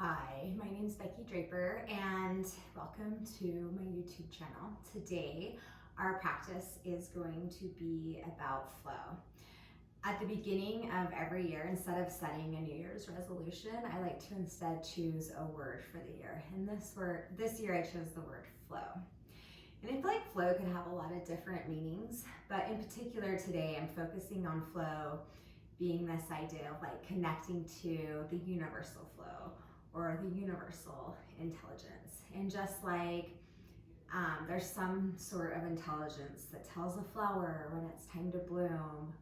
Hi, my name is Becky Draper and welcome to my YouTube channel. Today, our practice is going to be about flow. At the beginning of every year, instead of setting a New Year's resolution, I like to instead choose a word for the year. And this year I chose the word flow. And I feel like flow could have a lot of different meanings, but in particular today I'm focusing on flow being this idea of like connecting to the universal flow or the universal intelligence. And just like there's some sort of intelligence that tells a flower when it's time to bloom,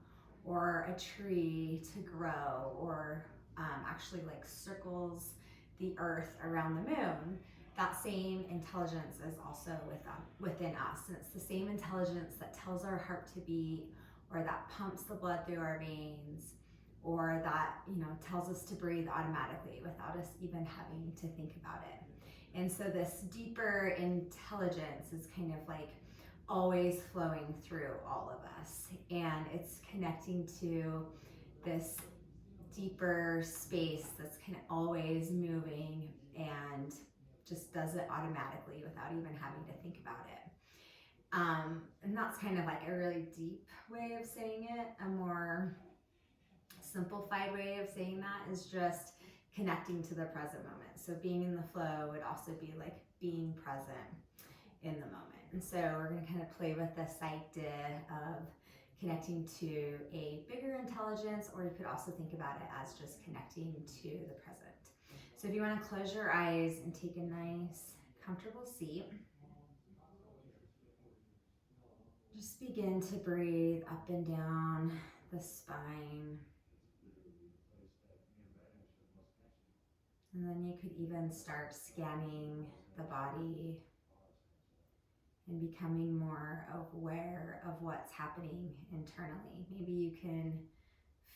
or a tree to grow, or actually like circles the earth around the moon. That same intelligence is also within us. And it's the same intelligence that tells our heart to beat, or that pumps the blood through our veins, or that, tells us to breathe automatically without us even having to think about it. And so this deeper intelligence is kind of like always flowing through all of us. And it's connecting to this deeper space that's kind of always moving and just does it automatically without even having to think about it. And that's kind of like a really deep way of saying it. A more simplified way of saying that is just connecting to the present moment. So being in the flow would also be like being present in the moment. And so we're going to kind of play with this idea of connecting to a bigger intelligence, or you could also think about it as just connecting to the present. So if you want to close your eyes and take a nice, comfortable seat, just begin to breathe up and down the spine. And then you could even start scanning the body and becoming more aware of what's happening internally. Maybe you can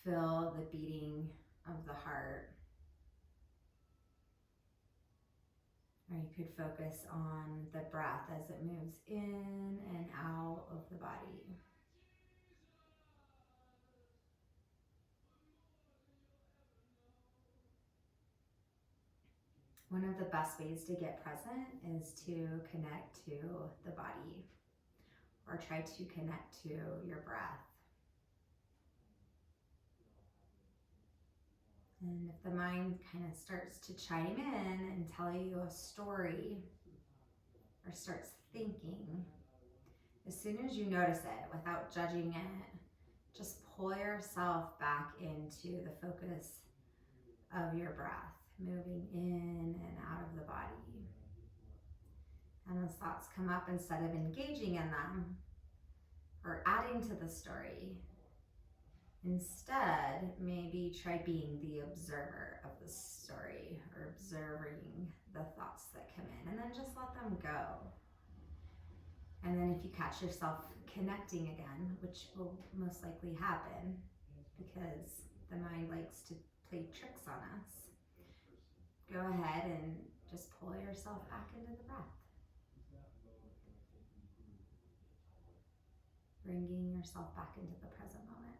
feel the beating of the heart, or you could focus on the breath as it moves in and out of the body. One of the best ways to get present is to connect to the body, or try to connect to your breath. And if the mind kind of starts to chime in and tell you a story, or starts thinking, as soon as you notice it, without judging it, just pull yourself back into the focus of your breath, moving in and out of the body. And as thoughts come up, instead of engaging in them or adding to the story, instead, maybe try being the observer of the story, or observing the thoughts that come in, and then just let them go. And then if you catch yourself connecting again, which will most likely happen because the mind likes to play tricks on us, go ahead and just pull yourself back into the breath. Bringing yourself back into the present moment.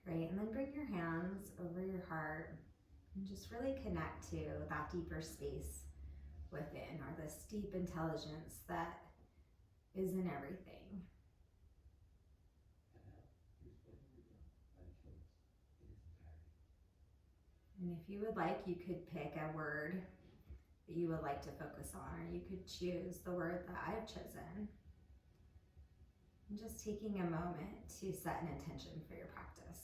Great, and then bring your hands over your heart and just really connect to that deeper space within, or this deep intelligence that is in everything. And if you would like, you could pick a word that you would like to focus on, or you could choose the word that I've chosen. And just taking a moment to set an intention for your practice.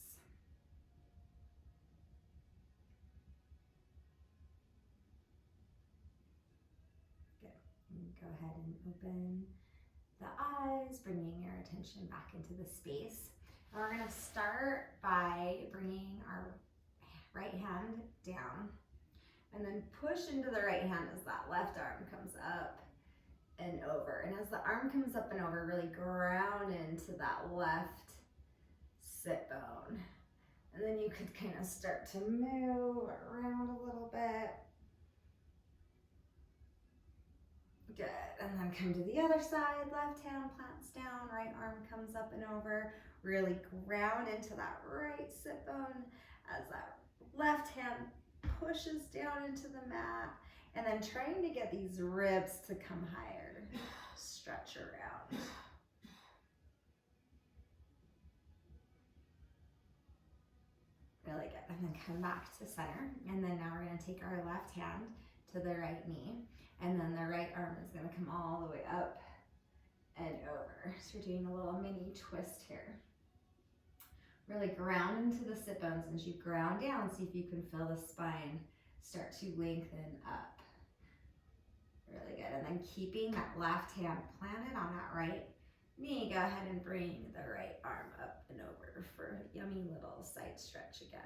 Good. And go ahead and open the eyes, bringing your attention back into the space. And we're going to start by bringing our right hand down, and then push into the right hand as that left arm comes up and over. And as the arm comes up and over, really ground into that left sit bone. And then you could kind of start to move around a little bit. Good. And then come to the other side. Left hand plants down, right arm comes up and over. Really ground into that right sit bone as that left hand pushes down into the mat. And then trying to get these ribs to come higher. Stretch around. Really good. And then come back to center. And then now we're going to take our left hand to the right knee. And then the right arm is going to come all the way up and over. So we're doing a little mini twist here. Really ground into the sit bones. As you ground down, see if you can feel the spine start to lengthen up. Really good. And then keeping that left hand planted on that right knee, go ahead and bring the right arm up and over for a yummy little side stretch again.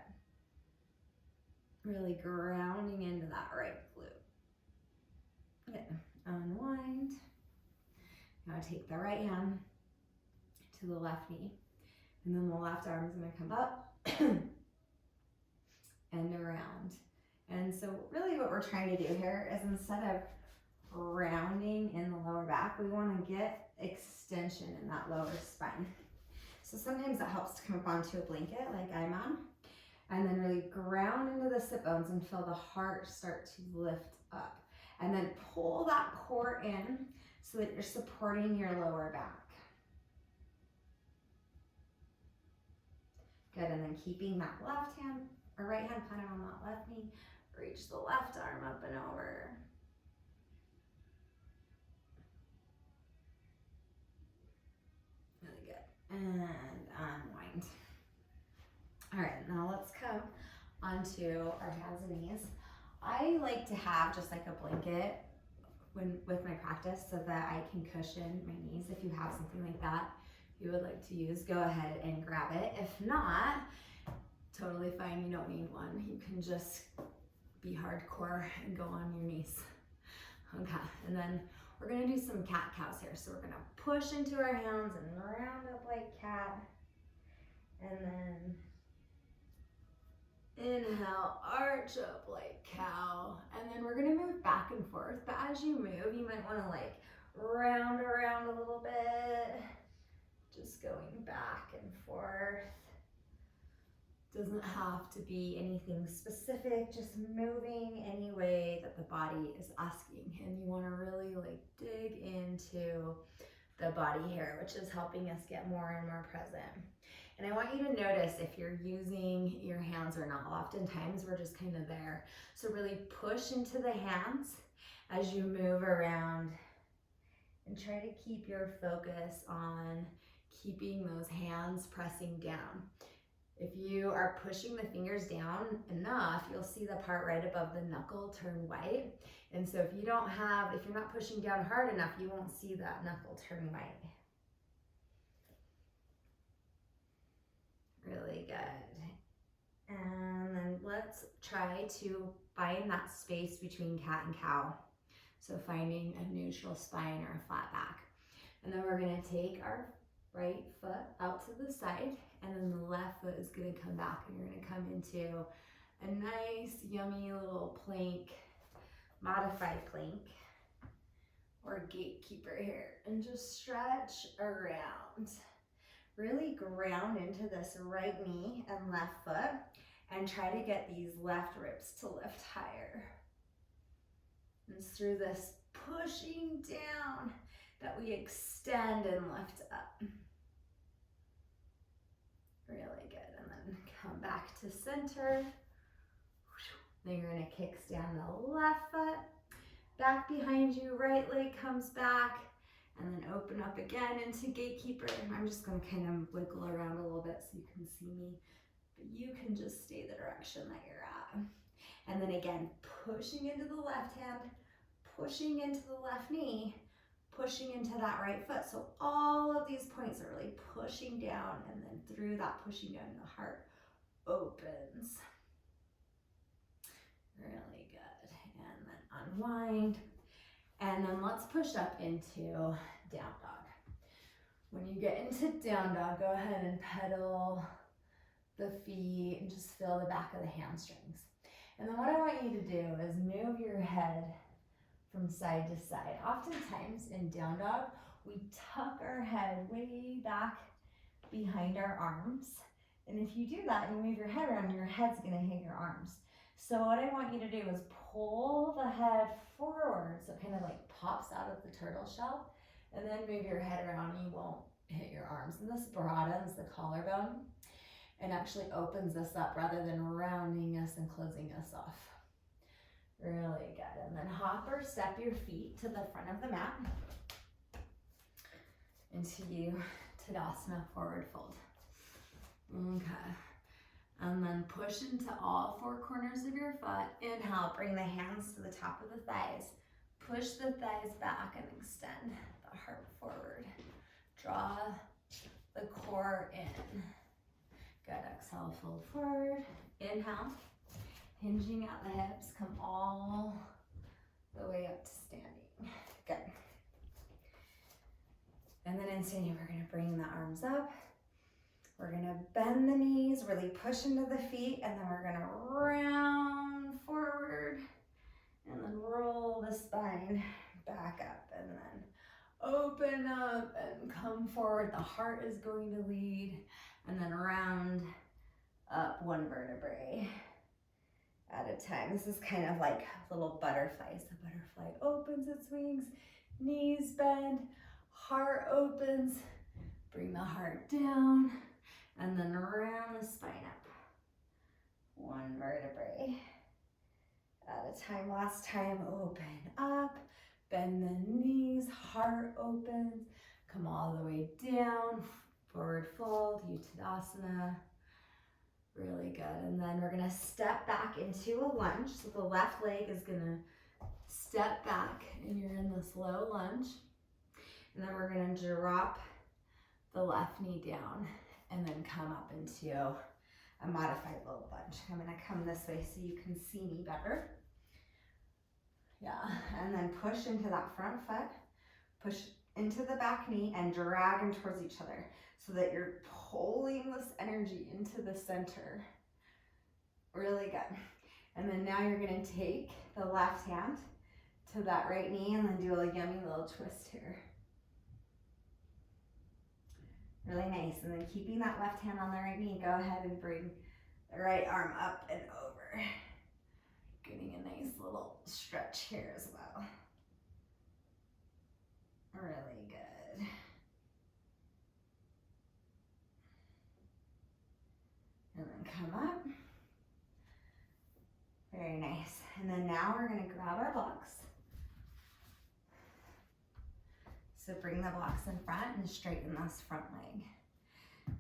Really grounding into that right glute. Good. Unwind. Now take the right hand to the left knee. And then the left arm is going to come up and around. And so really what we're trying to do here is instead of rounding in the lower back, we want to get extension in that lower spine. So sometimes it helps to come up onto a blanket like I'm on, and then really ground into the sit bones and feel the heart start to lift up. And then pull that core in so that you're supporting your lower back. Good, and then keeping that left hand or right hand planted on that left knee, reach the left arm up and over. Really good. And unwind. All right, now let's come onto our hands and knees. I like to have just like a blanket with my practice so that I can cushion my knees. If you have something like that you would like to use, go ahead and grab it. If not, totally fine, you don't need one. You can just be hardcore and go on your knees. Okay, and then we're gonna do some cat-cows here. So we're gonna push into our hands and round up like cat. And then inhale, arch up like cow. And then we're gonna move back and forth. But as you move, you might wanna like round around a little bit. Just going back and forth. Doesn't have to be anything specific, just moving any way that the body is asking. And you want to really like dig into the body here, which is helping us get more and more present. And I want you to notice if you're using your hands or not. Oftentimes we're just kind of there. So really push into the hands as you move around and try to keep your focus on keeping those hands pressing down. If you are pushing the fingers down enough, you'll see the part right above the knuckle turn white. And so if you're not pushing down hard enough, you won't see that knuckle turn white. Really good. And then let's try to find that space between cat and cow. So finding a neutral spine or a flat back. And then we're gonna take our right foot out to the side, and then the left foot is gonna come back, and you're gonna come into a nice, yummy little plank, modified plank, or gatekeeper here, and just stretch around. Really ground into this right knee and left foot, and try to get these left ribs to lift higher. And it's through this pushing down that we extend and lift up. Really good. And then come back to center. Then you're going to kickstand the left foot. Back behind you, right leg comes back. And then open up again into gatekeeper. And I'm just going to kind of wiggle around a little bit so you can see me. But you can just stay the direction that you're at. And then again, pushing into the left hand, pushing into the left knee, pushing into that right foot. So all of these points are really pushing down, and then through that pushing down, the heart opens. Really good. And then unwind. And then let's push up into down dog. When you get into down dog, go ahead and pedal the feet and just feel the back of the hamstrings. And then what I want you to do is move your head from side to side. Oftentimes in down dog, we tuck our head way back behind our arms. And if you do that and you move your head around, your head's gonna hit your arms. So what I want you to do is pull the head forward so it kind of like pops out of the turtle shell, and then move your head around and you won't hit your arms. And this broadens the collarbone and actually opens us up rather than rounding us and closing us off. Really good. And then hop or step your feet to the front of the mat into Tadasana, forward fold. Okay. And then push into all four corners of your foot. Inhale, bring the hands to the top of the thighs. Push the thighs back and extend the heart forward. Draw the core in. Good. Exhale, fold forward. Inhale. Hinging at the hips, come all the way up to standing. Good. And then in standing, we're gonna bring the arms up. We're gonna bend the knees, really push into the feet, and then we're gonna round forward and then roll the spine back up and then open up and come forward. The heart is going to lead, and then round up one vertebrae at a time. This is kind of like little butterflies. The butterfly opens its wings, knees bend, heart opens, bring the heart down, and then round the spine up. One vertebrae at a time. Last time, open up, bend the knees, heart opens, come all the way down, forward fold, Uttanasana. Really good. And then we're gonna step back into a lunge. So the left leg is gonna step back and you're in this low lunge. And then we're gonna drop the left knee down and then come up into a modified low lunge. I'm gonna come this way so you can see me better. Yeah, and then push into that front foot, push into the back knee and drag them towards each other so that you're pulling this energy into the center. Really good. And then now you're gonna take the left hand to that right knee and then do a yummy little twist here. Really nice. And then keeping that left hand on the right knee, go ahead and bring the right arm up and over. Getting a nice little stretch here as well. Really good. And then come up. Very nice. And then now we're gonna grab our blocks. So bring the blocks in front and straighten this front leg.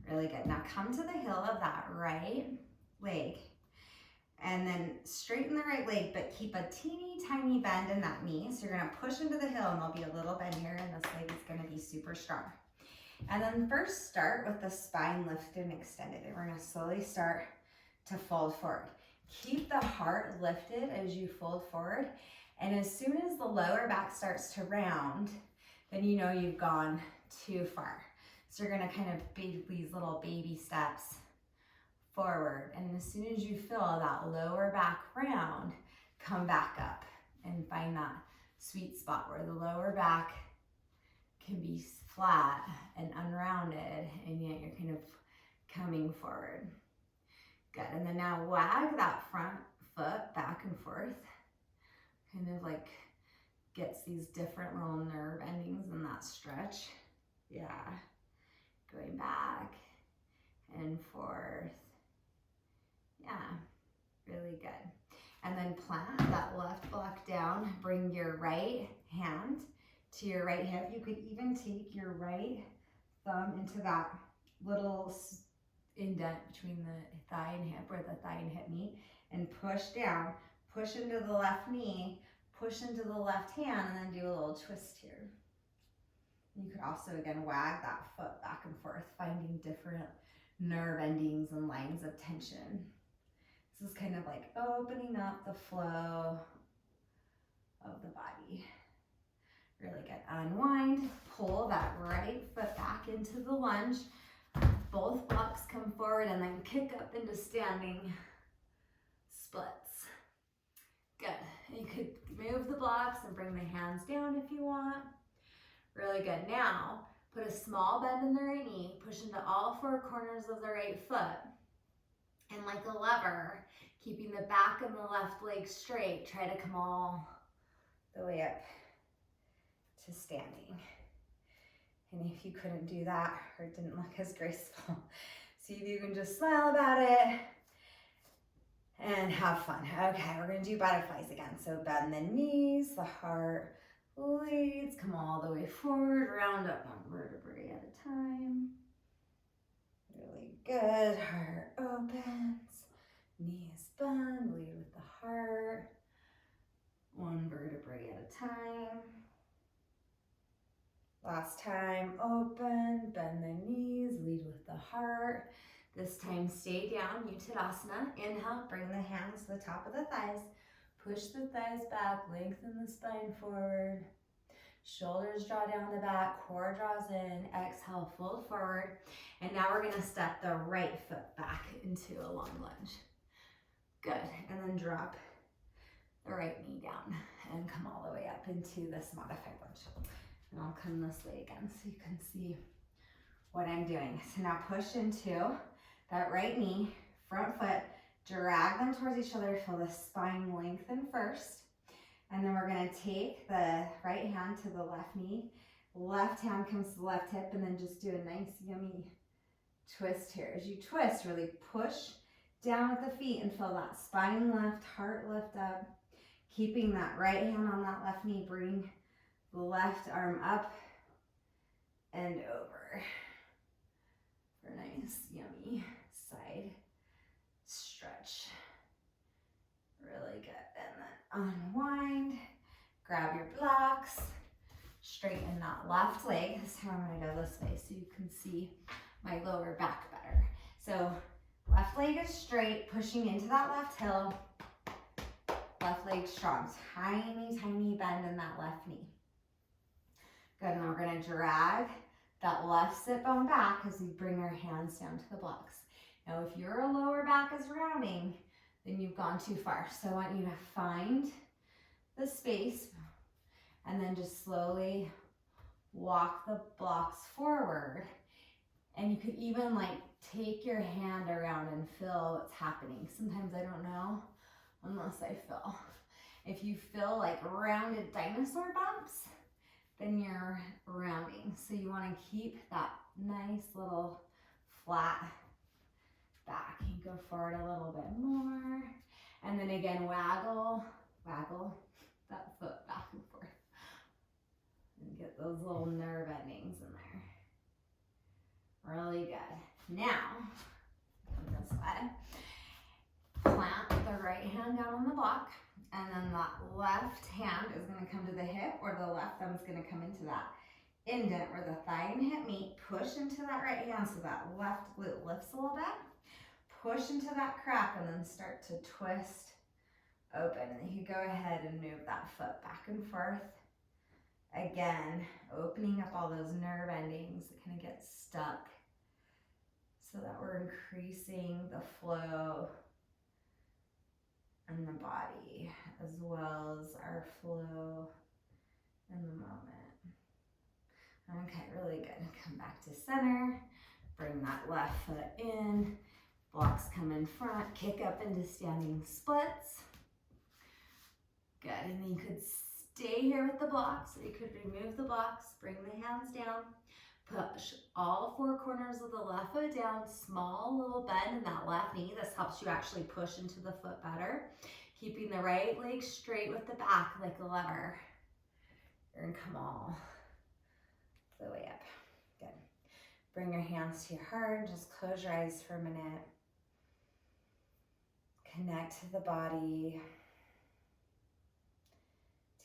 Really good. Now come to the heel of that right leg and then straighten the right leg, but keep a teeny tiny bend in that knee. So you're gonna push into the heel and there'll be a little bend here and this leg is gonna be super strong. And then first start with the spine lifted and extended. And we're gonna slowly start to fold forward. Keep the heart lifted as you fold forward. And as soon as the lower back starts to round, then you know you've gone too far. So you're gonna kind of be these little baby steps forward. And as soon as you feel that lower back round, come back up and find that sweet spot where the lower back can be flat and unrounded, and yet you're kind of coming forward. Good, and then now wag that front foot back and forth, kind of like gets these different little nerve endings in that stretch. Yeah, going back and forth. Yeah, really good. And then plant that left block down, bring your right hand to your right hip. You could even take your right thumb into that little indent between the thigh and hip, where the thigh and hip meet, and push down, push into the left knee, push into the left hand, and then do a little twist here. You could also, again, wag that foot back and forth, finding different nerve endings and lines of tension. This is kind of like opening up the flow of the body. Really good. Unwind, pull that right foot back into the lunge. Both blocks come forward and then kick up into standing splits. Good. You could move the blocks and bring the hands down if you want. Really good. Now, put a small bend in the right knee, push into all four corners of the right foot. And like a lever, keeping the back and the left leg straight, try to come all the way up to standing. And if you couldn't do that or it didn't look as graceful, see if you can just smile about it and have fun. Okay, we're gonna do butterflies again. So bend the knees, the heart leads, come all the way forward, round up one vertebrae at a time. Really good, heart opens, knees bend, lead with the heart, one vertebrae at a time. Last time, open, bend the knees, lead with the heart. This time, stay down, Uttanasana. Inhale, bring the hands to the top of the thighs. Push the thighs back, lengthen the spine forward. Shoulders draw down the back, core draws in. Exhale, fold forward. And now we're gonna step the right foot back into a long lunge. Good, and then drop the right knee down and come all the way up into this modified lunge. And I'll come this way again so you can see what I'm doing. So now push into that right knee, front foot, drag them towards each other, feel the spine lengthen first. And then we're gonna take the right hand to the left knee, left hand comes to the left hip, and then just do a nice yummy twist here. As you twist, really push down with the feet and feel that spine lift, heart lift up. Keeping that right hand on that left knee, bring the left arm up and over for a nice, yummy side stretch. Really good. And then unwind, grab your blocks, straighten that left leg. This time I'm gonna go this way so you can see my lower back better. So left leg is straight, pushing into that left heel, left leg strong. Tiny, tiny bend in that left knee. Good, and we're gonna drag that left sit bone back as we bring our hands down to the blocks. Now, if your lower back is rounding, then you've gone too far. So I want you to find the space and then just slowly walk the blocks forward. And you could even like take your hand around and feel what's happening. Sometimes I don't know unless I feel. If you feel like rounded dinosaur bumps, then you're rounding. So you want to keep that nice little flat back. You go forward a little bit more. And then again, waggle that foot back and forth. And get those little nerve endings in there. Really good. Now, come this way. Plant the right hand down on the block. And then that left hand is going to come to the hip, or the left thumb is going to come into that indent where the thigh and hip meet. Push into that right hand so that left glute lifts a little bit. Push into that crack and then start to twist open. And you can go ahead and move that foot back and forth. Again, opening up all those nerve endings that kind of get stuck so that we're increasing the flow in the body as well as our flow in the moment. Okay, really good. Come back to center. Bring that left foot in. Blocks come in front. Kick up into standing splits. Good, and then you could stay here with the blocks, or you could remove the blocks, bring the hands down. Push all four corners of the left foot down, small little bend in that left knee. This helps you actually push into the foot better. Keeping the right leg straight with the back like a lever. You're gonna come all the way up. Good. Bring your hands to your heart. Just close your eyes for a minute. Connect to the body.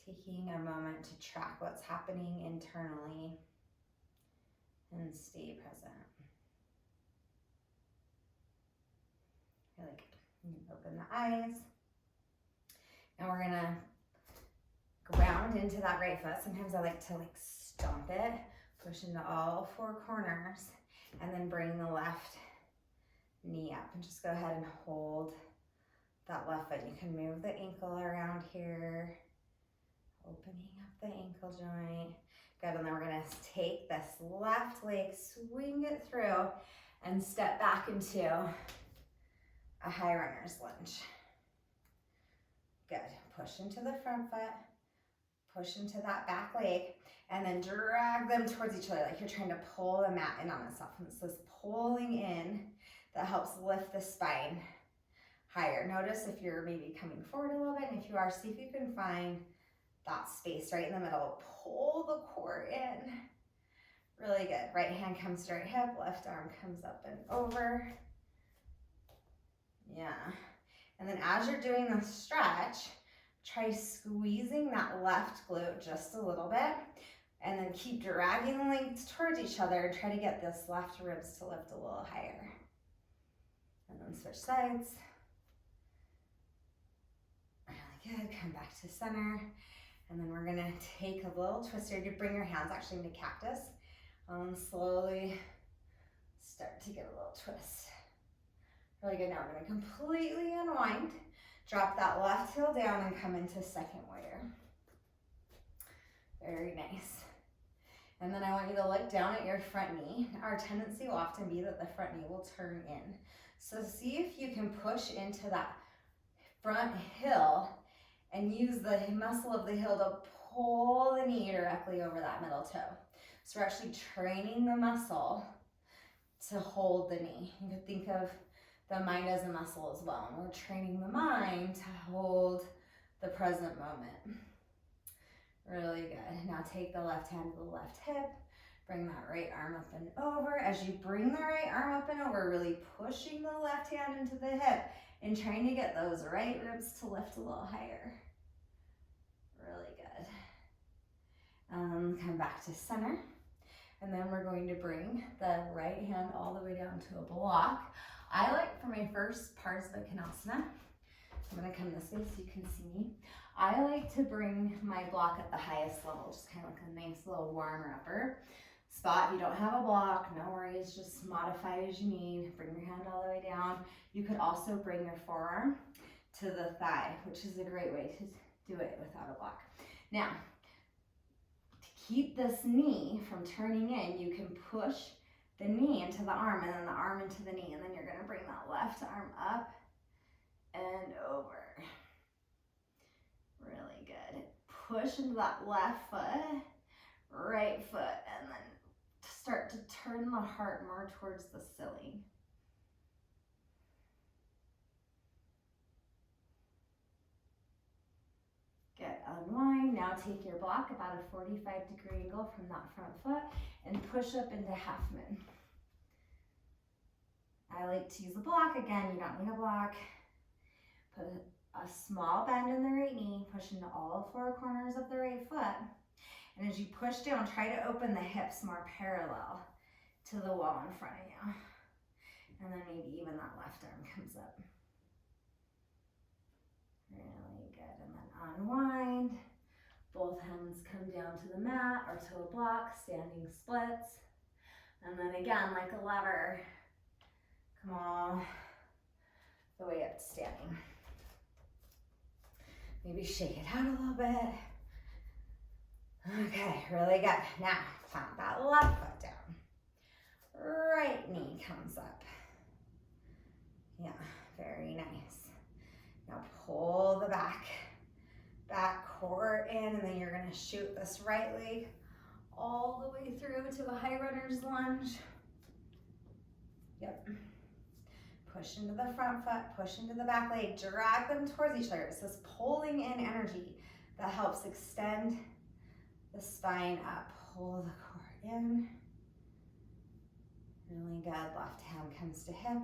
Taking a moment to track what's happening internally. And stay present. Really good. You can open the eyes. And we're gonna ground into that right foot. Sometimes I like to stomp it, push into all four corners, and then bring the left knee up. And just go ahead and hold that left foot. You can move the ankle around here, opening up the ankle joint. Good, and then we're gonna take this left leg, swing it through, and step back into a high runner's lunge. Good, push into the front foot, push into that back leg, and then drag them towards each other like you're trying to pull the mat in on itself. And it's this pulling in that helps lift the spine higher. Notice if you're maybe coming forward a little bit, and if you are, see if you can find that space right in the middle. Pull the core in. Really good. Right hand comes to right hip, left arm comes up and over. Yeah. And then as you're doing the stretch, try squeezing that left glute just a little bit, and then keep dragging the legs towards each other and try to get this left ribs to lift a little higher. And then switch sides. Really good. Come back to center. And then we're gonna take a little twist here. You bring your hands actually into cactus. Slowly start to get a little twist. Really good. Now we're gonna completely unwind. Drop that left heel down and come into second warrior. Very nice. And then I want you to look down at your front knee. Our tendency will often be that the front knee will turn in. So see if you can push into that front heel and use the muscle of the heel to pull the knee directly over that middle toe. So we're actually training the muscle to hold the knee. You could think of the mind as a muscle as well. And we're training the mind to hold the present moment. Really good. Now take the left hand to the left hip. Bring that right arm up and over. As you bring the right arm up and over, really pushing the left hand into the hip and trying to get those right ribs to lift a little higher. Really good. Come back to center. And then we're going to bring the right hand all the way down to a block. I like, for my first Parsvakonasana, I'm gonna come this way so you can see me. I like to bring my block at the highest level, just kind of like a nice little warmer upper spot. If you don't have a block, no worries, just modify as you need. Bring your hand all the way down. You could also bring your forearm to the thigh, which is a great way to do it without a block. Now, to keep this knee from turning in, you can push the knee into the arm and then the arm into the knee, and then you're gonna bring that left arm up and over. Really good. Push into that left foot, right foot, and then start to turn the heart more towards the ceiling. Good, unwind. Now take your block about a 45-degree angle from that front foot and push up into half moon. I like to use a block. Again, you don't need a block. Put a small bend in the right knee, push into all four corners of the right foot. And as you push down, try to open the hips more parallel to the wall in front of you. And then maybe even that left arm comes up. Really good. And then unwind. Both hands come down to the mat or to a block, standing splits. And then again, like a lever, come all the way up to standing. Maybe shake it out a little bit. Okay, really good. Now, plant that left foot down. Right knee comes up. Yeah, very nice. Now pull the back core in, and then you're gonna shoot this right leg all the way through to a high runner's lunge. Yep. Push into the front foot, push into the back leg, drag them towards each other. It's this pulling in energy that helps extend the spine up. Pull the core in. Really good. Left hand comes to hip.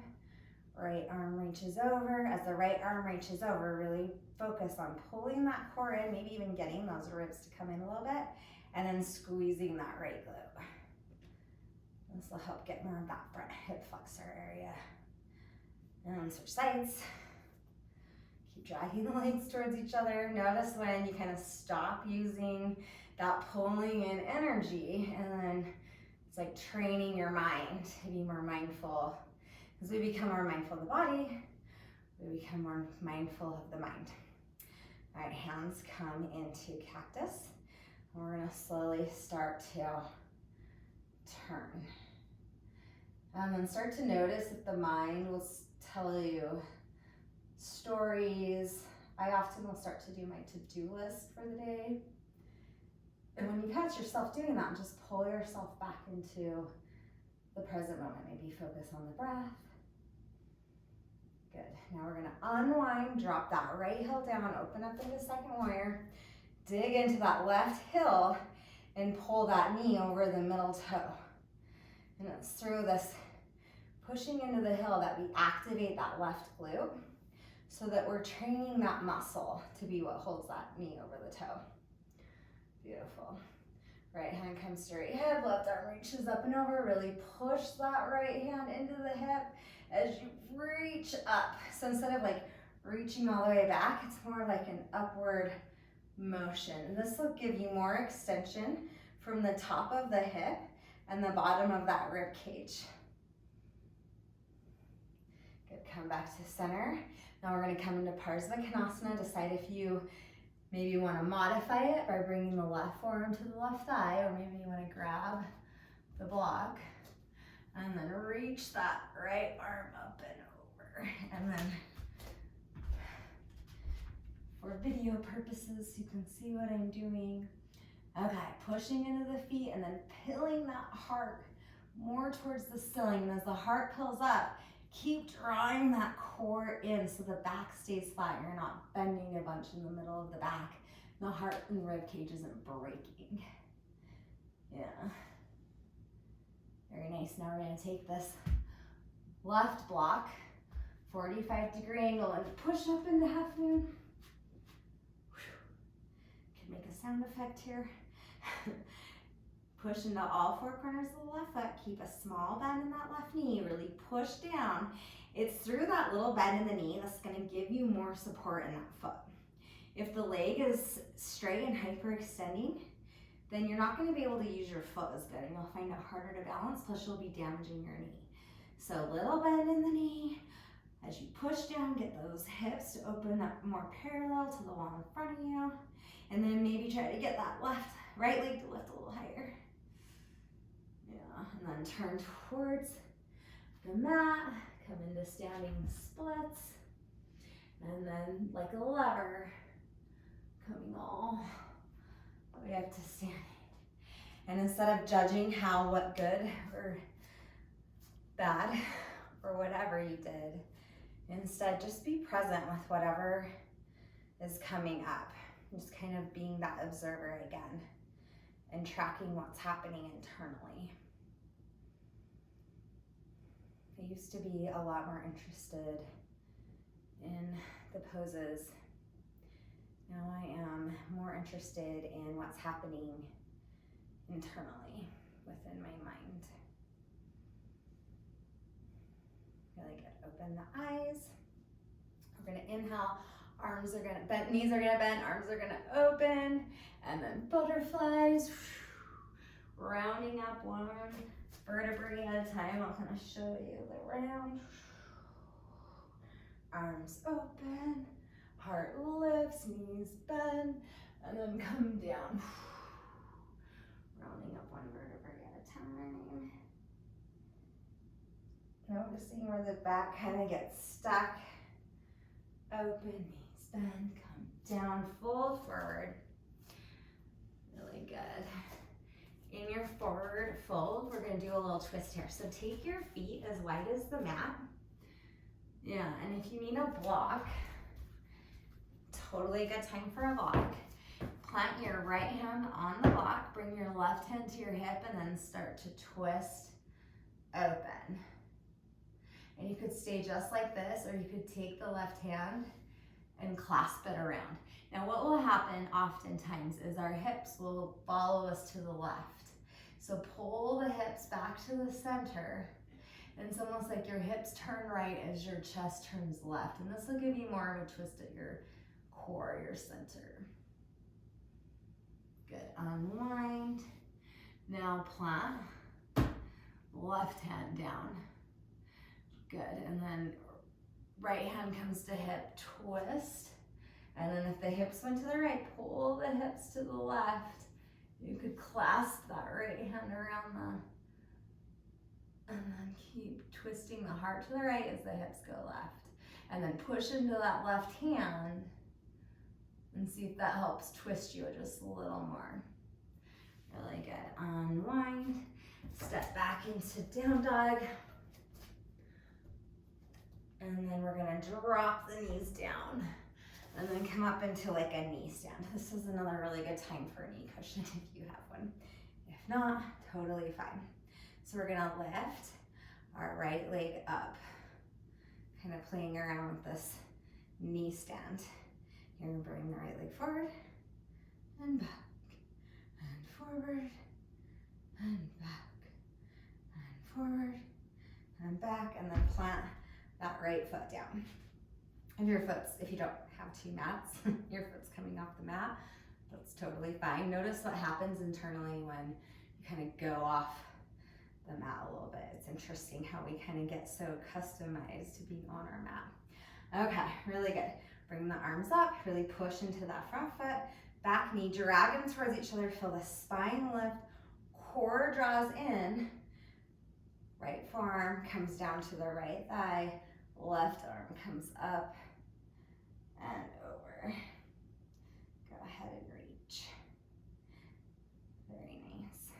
Right arm reaches over. As the right arm reaches over, really focus on pulling that core in, maybe even getting those ribs to come in a little bit, and then squeezing that right glute. This will help get more of that front hip flexor area. And switch sides. Keep dragging the legs towards each other. Notice when you kind of stop using that pulling in energy, and then it's like training your mind to be more mindful. As we become more mindful of the body, We become more mindful of the mind. All right, hands come into cactus. We're gonna slowly start to turn. And then start to notice if the mind will tell you stories. I often will start to do my to-do list for the day. And when you catch yourself doing that, just pull yourself back into the present moment. Maybe focus on the breath. Good. Now we're gonna unwind, drop that right heel down, open up into second warrior, dig into that left heel, and pull that knee over the middle toe. And it's through this pushing into the heel that we activate that left glute so that we're training that muscle to be what holds that knee over the toe. Beautiful. Right hand comes straight ahead, left arm reaches up and over. Really push that right hand into the hip as you reach up. So instead of like reaching all the way back, it's more like an upward motion. And this will give you more extension from the top of the hip and the bottom of that rib cage. Good, come back to center. Now we're gonna come into Parsvakonasana. Decide if you maybe want to modify it by bringing the left forearm to the left thigh, or maybe you want to grab the block and then reach that right arm up and over. And then for video purposes, you can see what I'm doing. Okay, pushing into the feet and then pilling that heart more towards the ceiling. And as the heart pills up, keep drawing that core in so the back stays flat. You're not bending a bunch in the middle of the back. The heart and rib cage isn't breaking. Yeah. Very nice. Now we're going to take this left block, 45-degree angle, and push up into half moon. Could make a sound effect here. Push into all four corners of the left foot. Keep a small bend in that left knee. Really push down. It's through that little bend in the knee that's going to give you more support in that foot. If the leg is straight and hyperextending, then you're not going to be able to use your foot as good, and you'll find it harder to balance, plus you'll be damaging your knee. So little bend in the knee. As you push down, get those hips to open up more parallel to the wall in front of you. And then maybe try to get that right leg to lift a little higher. And then turn towards the mat, come into standing splits, and then like a lever, coming all the way up to standing. And instead of judging what good or bad or whatever you did, instead just be present with whatever is coming up. Just kind of being that observer again and tracking what's happening internally. I used to be a lot more interested in the poses. Now I am more interested in what's happening internally within my mind. Really good. Open the eyes. We're going to inhale. Arms are going to bend, knees are going to bend, arms are going to open, and then butterflies. Rounding up one vertebrae at a time. I'll kind of show you the round. Arms open, heart lifts, knees bend, and then come down. Rounding up one vertebrae at a time. Noticing where the back kind of gets stuck. Open, knees bend, come down, full forward. Really good. In your forward fold, we're going to do a little twist here. So take your feet as wide as the mat. Yeah, and if you need a block, totally a good time for a block. Plant your right hand on the block, bring your left hand to your hip, and then start to twist open. And you could stay just like this, or you could take the left hand and clasp it around. Now what will happen oftentimes is our hips will follow us to the left. So pull the hips back to the center, and it's almost like your hips turn right as your chest turns left. And this will give you more of a twist at your core, your center. Good, unwind. Now plant, left hand down. Good, and then Right hand comes to hip, twist. And then if the hips went to the right, pull the hips to the left. You could clasp that right hand around and then keep twisting the heart to the right as the hips go left. And then push into that left hand and see if that helps twist you just a little more. Really good. Unwind, step back into down dog. And then we're gonna drop the knees down and then come up into like a knee stand. This is another really good time for a knee cushion if you have one. If not, totally fine. So we're gonna lift our right leg up, kind of playing around with this knee stand. You're gonna bring the right leg forward and back and forward and back and forward and back, and then plant that right foot down. If you don't have two mats, your foot's coming off the mat, that's totally fine. Notice what happens internally when you kind of go off the mat a little bit. It's interesting how we kind of get so customized to being on our mat. Okay, really good. Bring the arms up, really push into that front foot, back knee, drag them towards each other, feel the spine lift, core draws in, right forearm comes down to the right thigh, left arm comes up and over. Go ahead and reach. Very nice.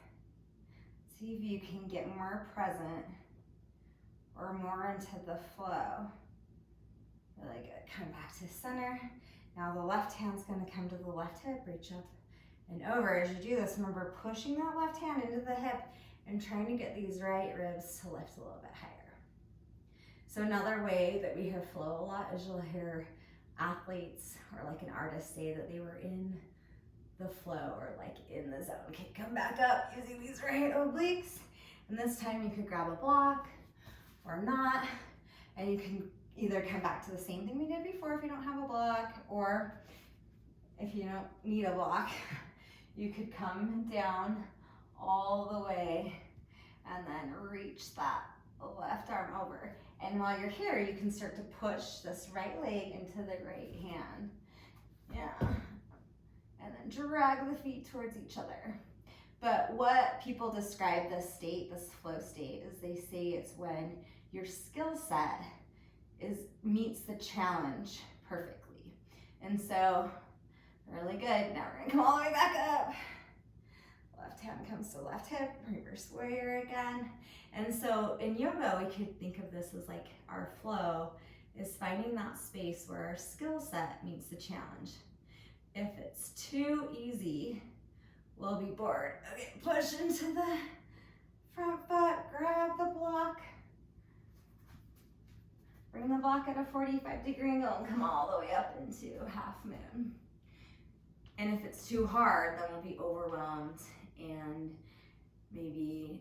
See if you can get more present or more into the flow. Really good. Come back to center. Now the left hand's going to come to the left hip, reach up and over. As you do this, remember pushing that left hand into the hip and trying to get these right ribs to lift a little bit higher. So another way that we hear flow a lot is you'll hear athletes or like an artist say that they were in the flow or like in the zone. Okay, come back up using these right obliques. And this time you could grab a block or not. And you can either come back to the same thing we did before if you don't have a block, or if you don't need a block, you could come down all the way and then reach that left arm over. And while you're here, you can start to push this right leg into the right hand. Yeah. And then drag the feet towards each other. But what people describe this state, this flow state, is they say it's when your skill set meets the challenge perfectly. And so, really good. Now we're gonna come all the way back up. Left hand comes to left hip, reverse warrior again. And so in yoga, we could think of this as like our flow is finding that space where our skill set meets the challenge. If it's too easy, we'll be bored. Okay, push into the front foot, grab the block. Bring the block at a 45-degree angle and come all the way up into half moon. And if it's too hard, then we'll be overwhelmed and maybe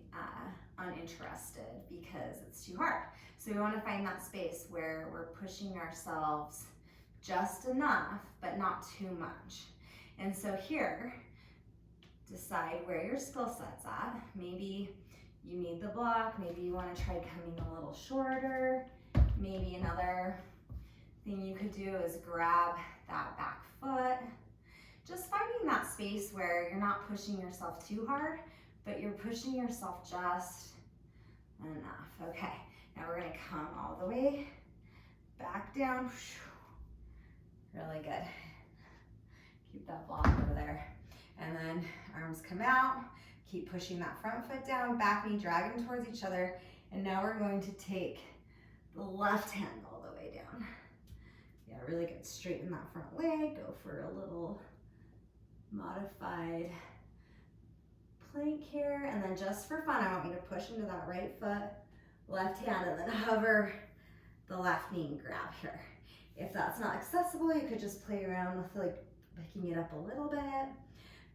uninterested because it's too hard. So we want to find that space where we're pushing ourselves just enough, but not too much. And so here, decide where your skill set's at. Maybe you need the block, maybe you want to try coming a little shorter. Maybe another thing you could do is grab that back foot. Just finding that space where you're not pushing yourself too hard, but you're pushing yourself just enough. Okay, now we're gonna come all the way back down. Really good. Keep that block over there. And then arms come out. Keep pushing that front foot down, back knee dragging towards each other. And now we're going to take the left hand all the way down. Yeah, really good. Straighten that front leg. Go for a little modified plank here. And then just for fun, I want you to push into that right foot, left hand, and then hover the left knee and grab here. If that's not accessible, you could just play around with like picking it up a little bit.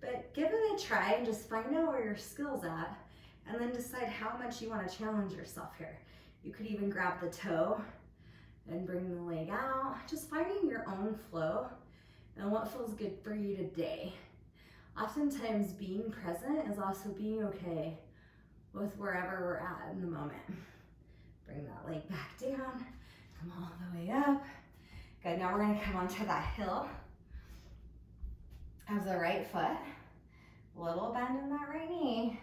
But give it a try and just find out where your skill's at and then decide how much you want to challenge yourself here. You could even grab the toe and bring the leg out. Just finding your own flow and what feels good for you today. Oftentimes being present is also being okay with wherever we're at in the moment. Bring that leg back down. Come all the way up. Good, now we're gonna come onto that heel of the right foot. Little bend in that right knee.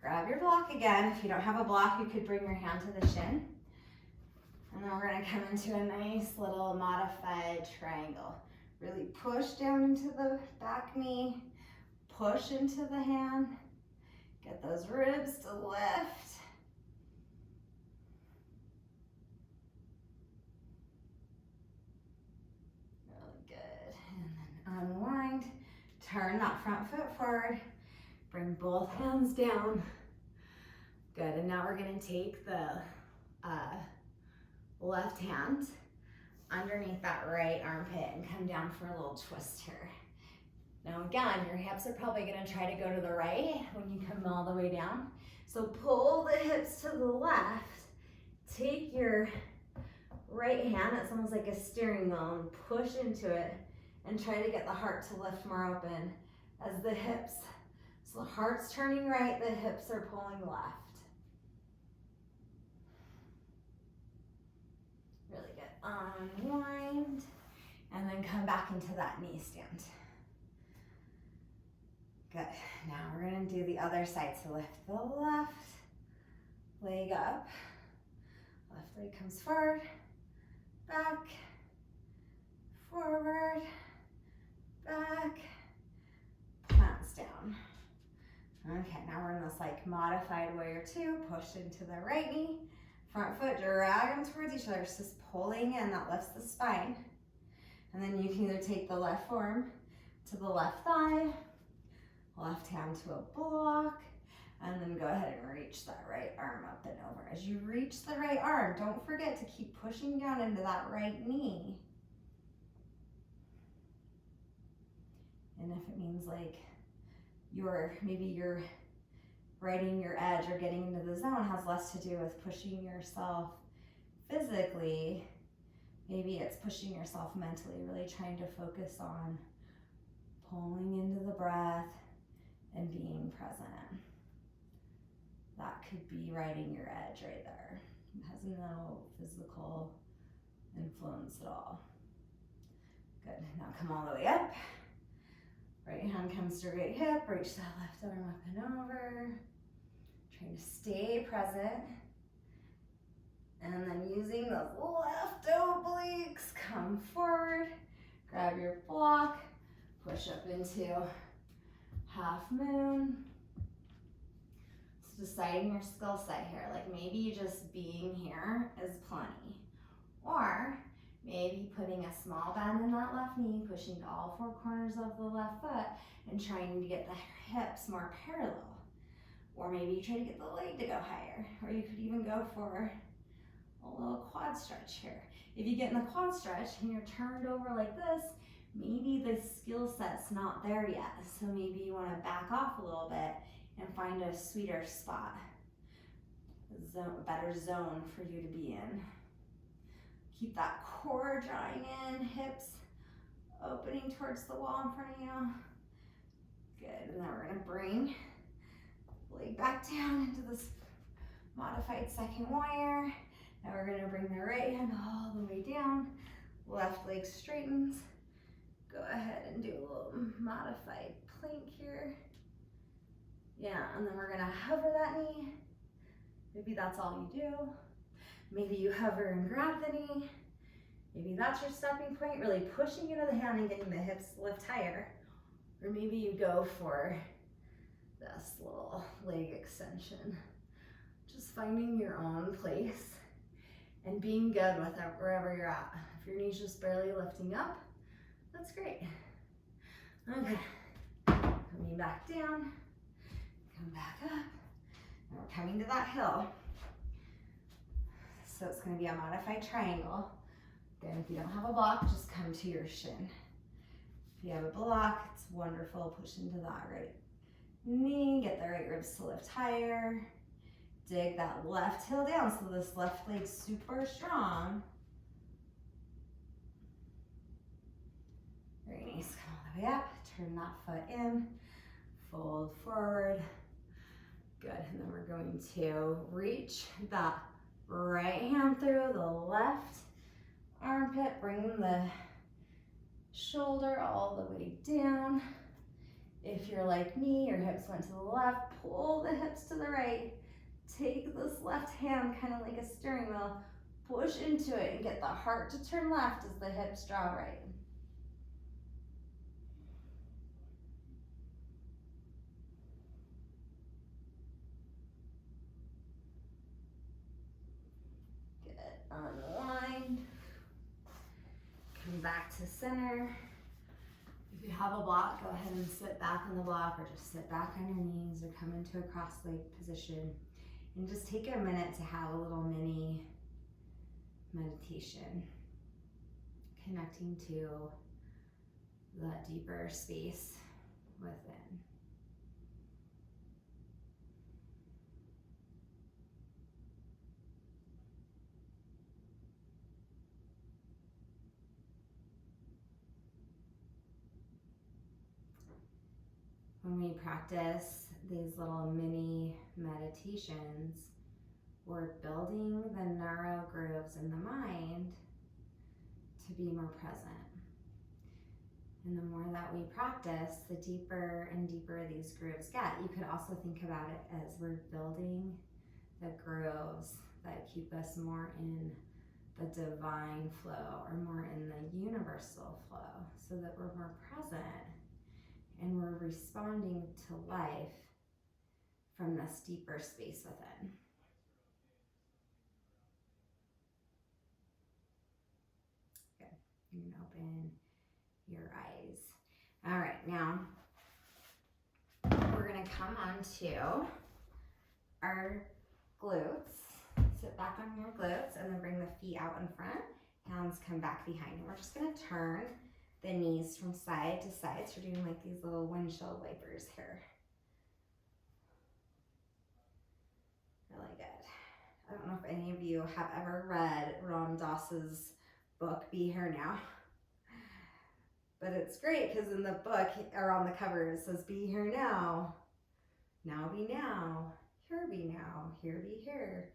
Grab your block again. If you don't have a block, you could bring your hand to the shin. And then we're gonna come into a nice little modified triangle. Really push down into the back knee, push into the hand, get those ribs to lift. Really good. And then unwind, turn that front foot forward, bring both hands down. Good, and now we're gonna take the left hand underneath that right armpit and come down for a little twist here. Now again, your hips are probably gonna try to go to the right when you come all the way down. So pull the hips to the left, take your right hand, it's almost like a steering wheel, and push into it and try to get the heart to lift more open as the hips. So the heart's turning right, the hips are pulling left. Really good. Unwind, and then come back into that knee stand. Good. Now we're gonna do the other side. So lift the left leg up. Left leg comes forward, back, forward, back, plants down. Okay, now we're in this like modified warrior two. Push into the right knee. Front foot, drag them towards each other. It's just pulling in, that lifts the spine. And then you can either take the left forearm to the left thigh, left hand to a block, and then go ahead and reach that right arm up and over. As you reach the right arm, don't forget to keep pushing down into that right knee. And if it means like maybe you're riding your edge or getting into the zone, has less to do with pushing yourself physically. Maybe it's pushing yourself mentally, really trying to focus on pulling into the breath and being present. That could be riding your edge right there. It has no physical influence at all. Good, now come all the way up. Right hand comes to right hip, reach that left arm up and over. Trying to stay present. And then using those left obliques, come forward, grab your block, push up into half moon. So deciding your skill set here, like maybe just being here is plenty. Or maybe putting a small bend in that left knee, pushing to all four corners of the left foot and trying to get the hips more parallel. Or maybe you try to get the leg to go higher. Or you could even go for a little quad stretch here. If you get in the quad stretch and you're turned over like this, maybe the skill set's not there yet. So maybe you want to back off a little bit and find a sweeter spot, a better zone for you to be in. Keep that core drawing in, hips opening towards the wall in front of you. Good, and then we're gonna bring leg back down into this modified second warrior. Now we're gonna bring the right hand all the way down, left leg straightens. Go ahead and do a little modified plank here. Yeah, and then we're gonna hover that knee. Maybe that's all you do. Maybe you hover and grab the knee. Maybe that's your stepping point, really pushing into the hand and getting the hips lift higher. Or maybe you go for this little leg extension. Just finding your own place and being good with it wherever you're at. If your knee's just barely lifting up, that's great. Okay, coming back down, come back up, and we're coming to that hill. So it's gonna be a modified triangle. Again, if you don't have a block, just come to your shin. If you have a block, it's wonderful. Push into that right knee, get the right ribs to lift higher. Dig that left heel down so this left leg's super strong. Very nice, come all the way up, turn that foot in, fold forward. Good, and then we're going to reach that right hand through the left armpit, bring the shoulder all the way down. If you're like me, your hips went to the left, pull the hips to the right. Take this left hand kind of like a steering wheel, push into it and get the heart to turn left as the hips draw right. Good, unwind. Come back to center. If you have a block, go ahead and sit back on the block or just sit back on your knees or come into a cross-legged position. And just take a minute to have a little mini meditation, connecting to the deeper space within. When we practice these little mini meditations, we're building the neural grooves in the mind to be more present. And the more that we practice, the deeper and deeper these grooves get. You could also think about it as we're building the grooves that keep us more in the divine flow or more in the universal flow, so that we're more present and we're responding to life from this deeper space within. Good. You can open your eyes. All right, now we're gonna come onto our glutes. Sit back on your glutes and then bring the feet out in front. Hands come back behind. And we're just gonna turn the knees from side to side. So we're doing like these little windshield wipers here. Really good. I don't know if any of you have ever read Ram Dass's book, Be Here Now. But it's great because in the book, or on the cover, it says, be here now. Now be now. Here be now. Here be here.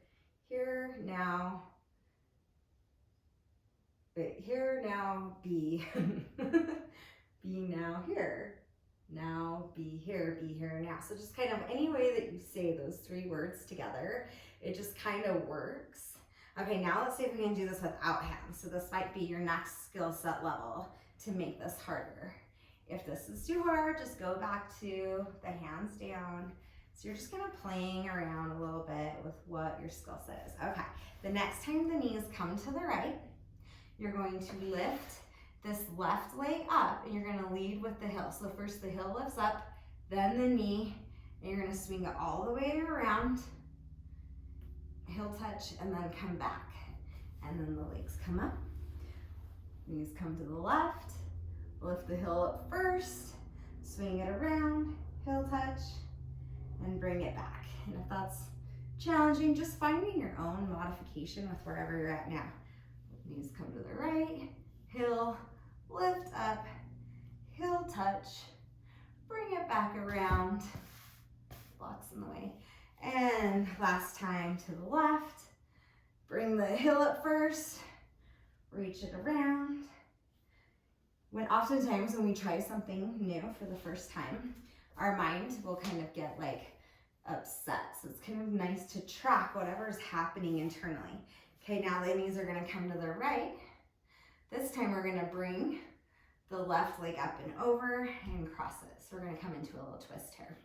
Here now. But here now be. Be now here. Now be here now. So just kind of any way that you say those three words together, it just kind of works. Okay, now let's see if we can do this without hands. So this might be your next skill set level to make this harder. If this is too hard, just go back to the hands down. So you're just kind of playing around a little bit with what your skill set is. Okay, the next time the knees come to the right, you're going to lift this left leg up and you're gonna lead with the heel. So first the heel lifts up, then the knee, and you're gonna swing it all the way around, heel touch, and then come back. And then the legs come up, knees come to the left, lift the heel up first, swing it around, heel touch, and bring it back. And if that's challenging, just finding your own modification with wherever you're at now. Knees come to the right, heel, lift up, heel touch, bring it back around, blocks in the way. And last time to the left, bring the heel up first, reach it around. Oftentimes when we try something new for the first time, our mind will kind of get like upset. So it's kind of nice to track whatever's happening internally. Okay, now the knees are gonna come to the right. This time we're gonna bring the left leg up and over and cross it. So we're gonna come into a little twist here.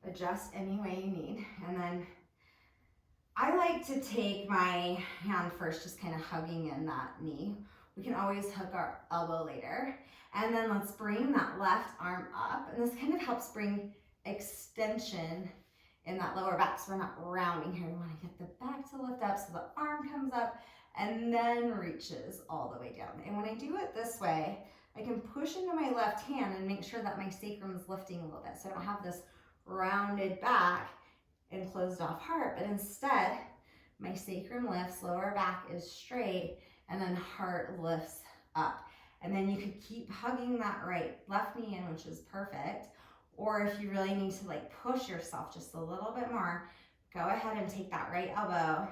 Adjust any way you need. And then I like to take my hand first, just kind of hugging in that knee. We can always hook our elbow later. And then let's bring that left arm up. And this kind of helps bring extension in that lower back. So we're not rounding here. We want to get the back to lift up so the arm comes up and then reaches all the way down. And when I do it this way, I can push into my left hand and make sure that my sacrum is lifting a little bit. So I don't have this rounded back and closed off heart, but instead my sacrum lifts, lower back is straight, and then heart lifts up. And then you could keep hugging that left knee in, which is perfect. Or if you really need to like push yourself just a little bit more, go ahead and take that right elbow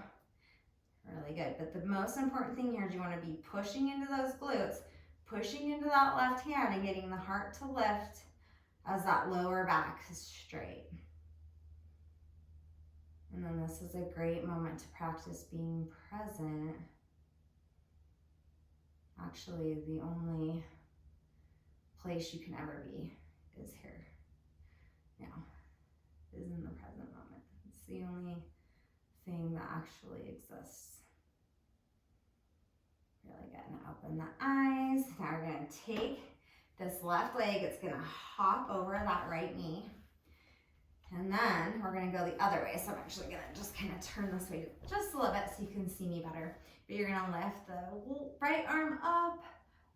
Really good. But the most important thing here is you want to be pushing into those glutes, pushing into that left hand and getting the heart to lift as that lower back is straight. And then this is a great moment to practice being present. Actually, the only place you can ever be is here. Now, is in the present moment. It's the only thing that actually exists. Really good. Now open the eyes. Now we're going to take this left leg. It's going to hop over that right knee. And then we're going to go the other way. So I'm actually going to just kind of turn this way just a little bit so you can see me better. But you're going to lift the right arm up,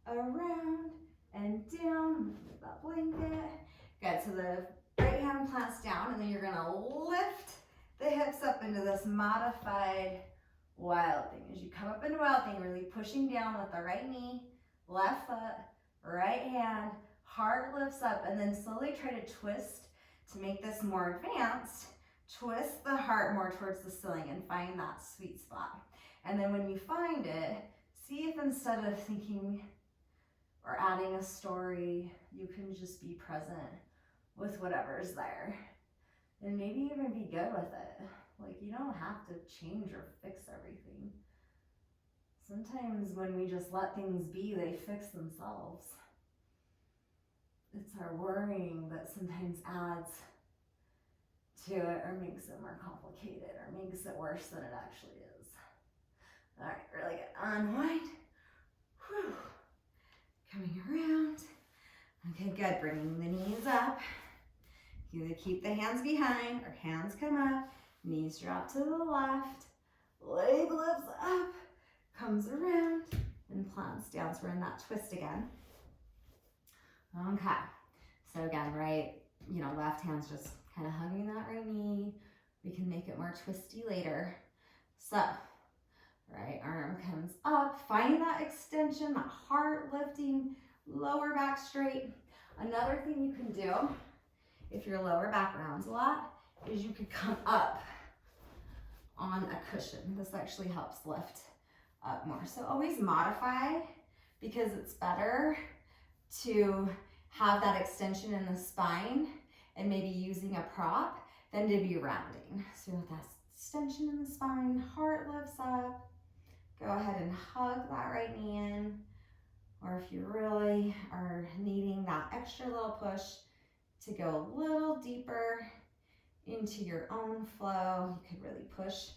around, and down. Move that blanket. Good. So the right hand plants down, and then you're going to lift the hips up into this modified wild thing. As you come up into wild thing, really pushing down with the right knee, left foot, right hand, heart lifts up, and then slowly try to twist to make this more advanced. Twist the heart more towards the ceiling and find that sweet spot. And then when you find it, see if instead of thinking or adding a story, you can just be present with whatever's there. And maybe even be good with it. Like, you don't have to change or fix everything. Sometimes when we just let things be, they fix themselves. It's our worrying that sometimes adds to it or makes it more complicated or makes it worse than it actually is. All right, really good. Unwind. Whew. Coming around. Okay, good. Bringing the knees up. You either keep the hands behind or hands come up, knees drop to the left, leg lifts up, comes around, and plants down. So we're in that twist again. Okay, so again, right, left hand's just kind of hugging that right knee. We can make it more twisty later. So, right arm comes up, find that extension, that heart lifting, lower back straight. Another thing you can do, if your lower back rounds a lot, is you could come up on a cushion. This actually helps lift up more. So always modify, because it's better to have that extension in the spine and maybe using a prop than to be rounding. So with that extension in the spine, heart lifts up, go ahead and hug that right knee in. Or if you really are needing that extra little push, to go a little deeper into your own flow, you could really push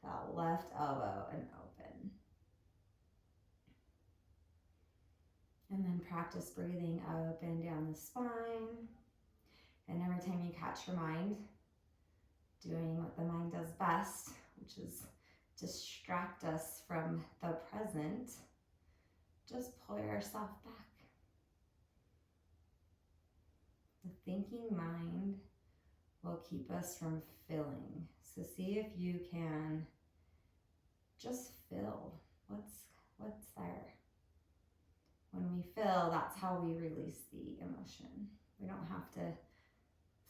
that left elbow and open. And then practice breathing up and down the spine. And every time you catch your mind, doing what the mind does best, which is distract us from the present, just pull yourself back. The thinking mind will keep us from filling. So see if you can just feel what's there. When we feel, that's how we release the emotion. We don't have to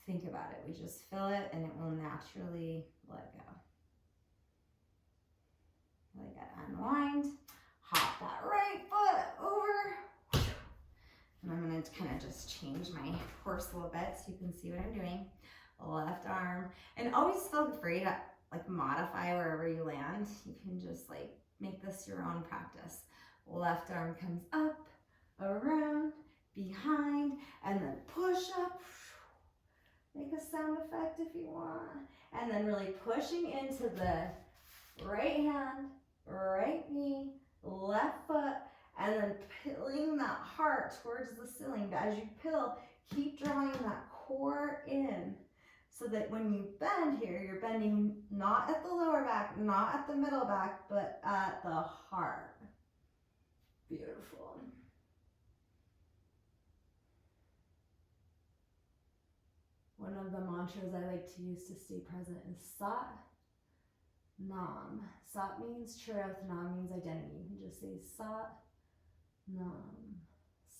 think about it. We just feel it and it will naturally let go. Really good. Unwind. Hop that right foot over. And I'm going to kind of just change my horse a little bit so you can see what I'm doing. Left arm. And always feel free to modify wherever you land. You can just make this your own practice. Left arm comes up, around, behind, and then push up. Make a sound effect if you want. And then really pushing into the right hand, right knee, left foot, and then pilling that heart towards the ceiling. But as you pill, keep drawing that core in so that when you bend here, you're bending not at the lower back, not at the middle back, but at the heart. Beautiful. One of the mantras I like to use to stay present is Sat Nam. Sat means truth, Nam means identity. You can just say Sat Nam.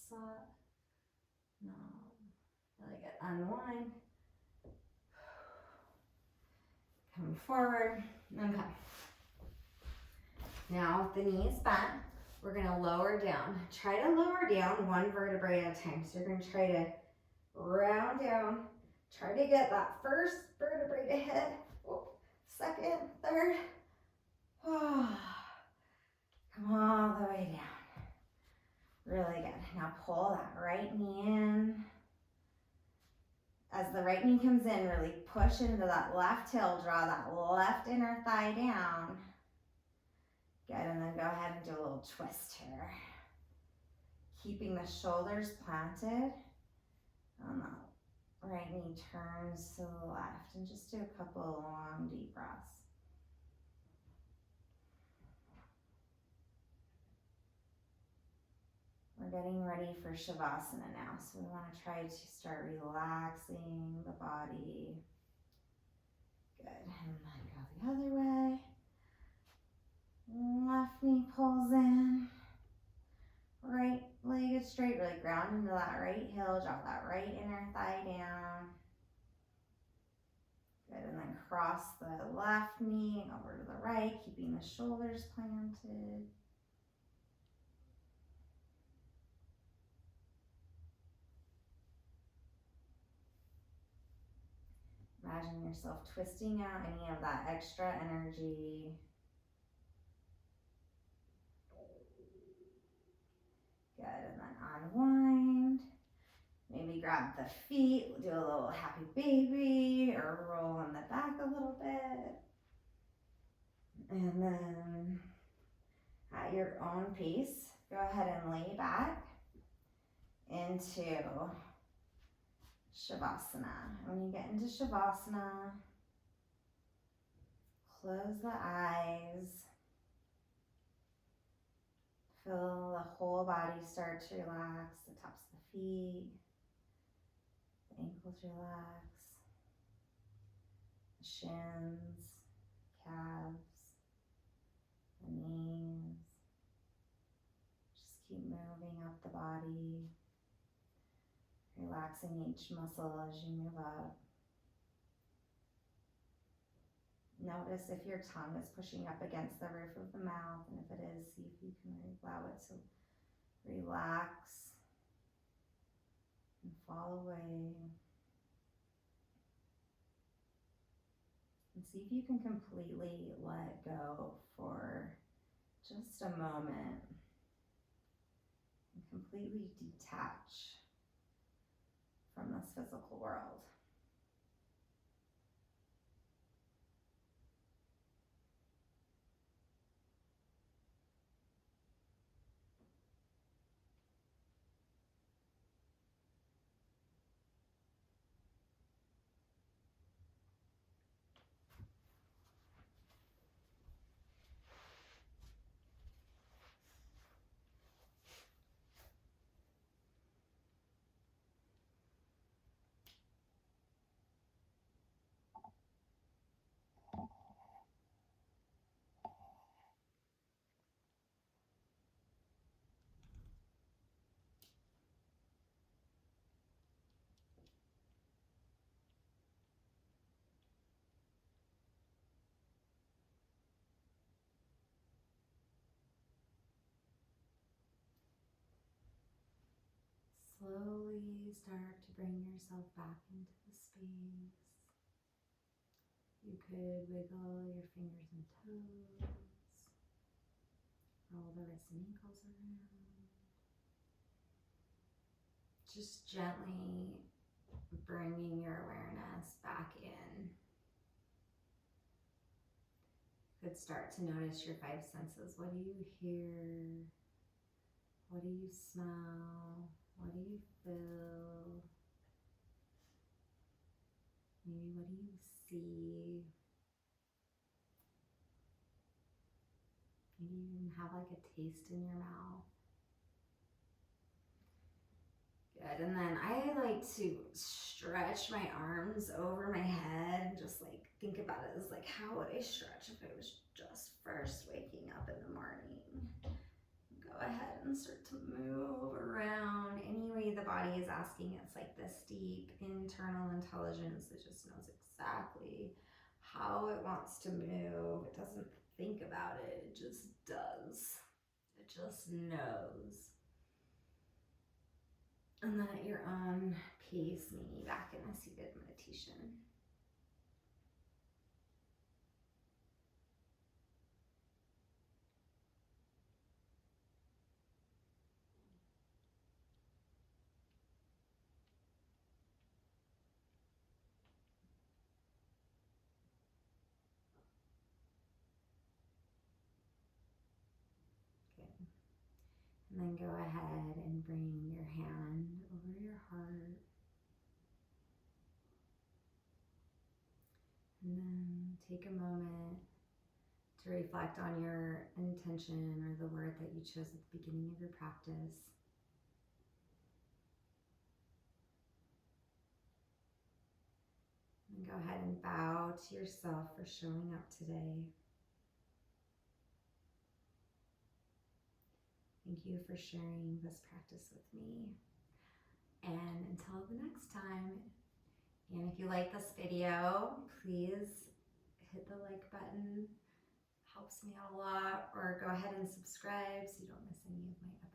Sat Nam. Really good. Unwind. Come forward. Okay. Now with the knees bent, we're gonna lower down. Try to lower down one vertebrae at a time. So you're gonna try to round down. Try to get that first vertebrae to hit. Oh, second, third. Oh, come all the way down. Really good. Now pull that right knee in. As the right knee comes in, really push into that left heel. Draw that left inner thigh down. Good, and then go ahead and do a little twist here. Keeping the shoulders planted. And the right knee turns to the left. And just do a couple of long, deep breaths. We're getting ready for Shavasana now. So we want to try to start relaxing the body. Good, and then go the other way. Left knee pulls in. Right leg is straight, really ground into that right heel, drop that right inner thigh down. Good, and then cross the left knee over to the right, keeping the shoulders planted. Imagine yourself twisting out any of that extra energy. Good, and then unwind. Maybe grab the feet, do a little happy baby, or roll on the back a little bit. And then at your own pace, go ahead and lay back into Shavasana. When you get into Shavasana, close the eyes. Feel the whole body start to relax, the tops of the feet, the ankles relax, the shins, calves, the knees. Just keep moving up the body, relaxing each muscle as you move up. Notice if your tongue is pushing up against the roof of the mouth, and if it is, see if you can allow it to relax and fall away. And see if you can completely let go for just a moment and completely detach from this physical world. Slowly start to bring yourself back into the space. You could wiggle your fingers and toes, roll the wrists and ankles around. Just gently bringing your awareness back in. You could start to notice your five senses. What do you hear? What do you smell? What do you feel? Maybe what do you see? Maybe you even have like a taste in your mouth. Good, and then I like to stretch my arms over my head and just like think about it as like, how would I stretch if I was just first waking up in the morning? Go ahead and start to move around any way the body is asking. It's like this deep internal intelligence that just knows exactly how it wants to move. It doesn't think about it. It just does. It just knows. And then at your own pace, maybe back in a seated meditation. Good. And then go ahead and bring your hand over your heart. And then take a moment to reflect on your intention or the word that you chose at the beginning of your practice. And go ahead and bow to yourself for showing up today. Thank you for sharing this practice with me. And until the next time, and if you like this video, please hit the like button. Helps me out a lot. Or go ahead and subscribe so you don't miss any of my episodes.